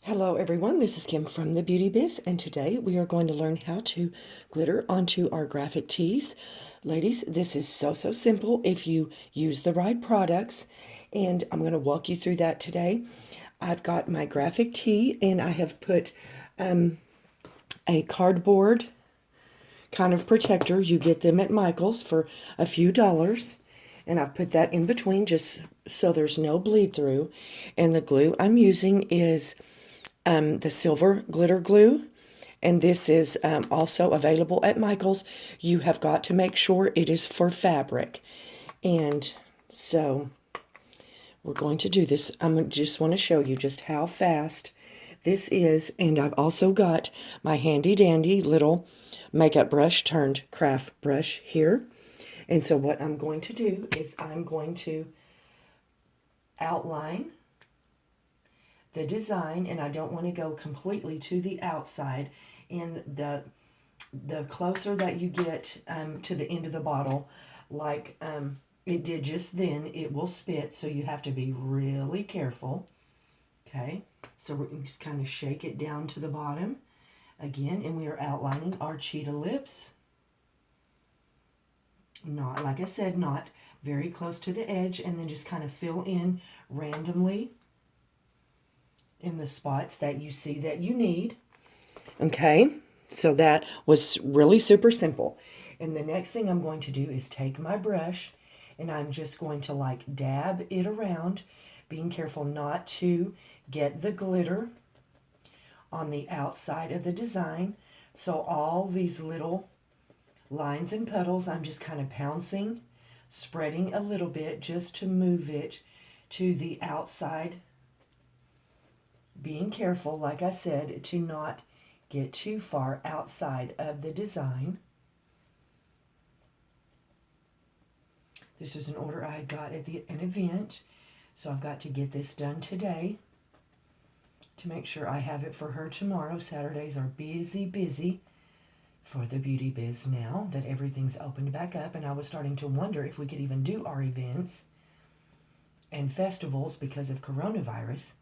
Hello everyone, this is Kim from the Beauty Biz, and today we are going to learn how to glitter onto our graphic tees. Ladies, this is so simple if you use the right products, and I'm going to walk you through that today. I've got my graphic tee, and I have put a cardboard kind of protector. You get them at Michael's for a few dollars. And I've put that in between just so there's no bleed through. And the glue I'm using is the silver glitter glue. And this is also available at Michael's. You have got to make sure it is for fabric. And so we're going to do this. I just want to show you just how fast this is. And I've also got my handy dandy little makeup brush turned craft brush here. And so what I'm going to do is I'm going to outline the design, and I don't want to go completely to the outside. And the closer that you get to the end of the bottle, like it did just then, it will spit, so you have to be really careful. Okay, so we're just kind of shake it down to the bottom again, and we are outlining our cheetah lips. Not, like I said, not very close to the edge, and then just kind of fill in randomly in the spots that you see that you need. Okay, so that was really super simple. And the next thing I'm going to do is take my brush, and I'm just going to like dab it around, being careful not to get the glitter on the outside of the design. So all these little lines and puddles, I'm just kind of pouncing, spreading a little bit just to move it to the outside. Being careful, like I said, to not get too far outside of the design. This is an order I got at an event, so I've got to get this done today to make sure I have it for her tomorrow. Saturdays are busy for the Beauty Biz now that everything's opened back up, and I was starting to wonder if we could even do our events and festivals because of coronavirus.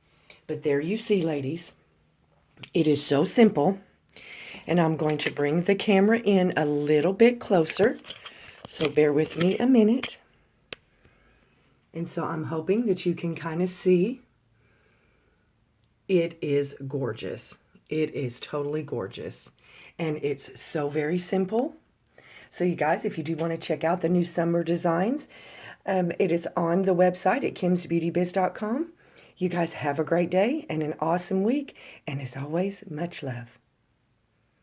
But there you see, ladies, it is so simple. And I'm going to bring the camera in a little bit closer, so bear with me a minute. And so I'm hoping that you can kind of see. It is gorgeous. It is totally gorgeous. And it's so very simple. So you guys, if you do want to check out the new summer designs, it is on the website at kimsbeautybiz.com. You guys have a great day and an awesome week. And as always, much love.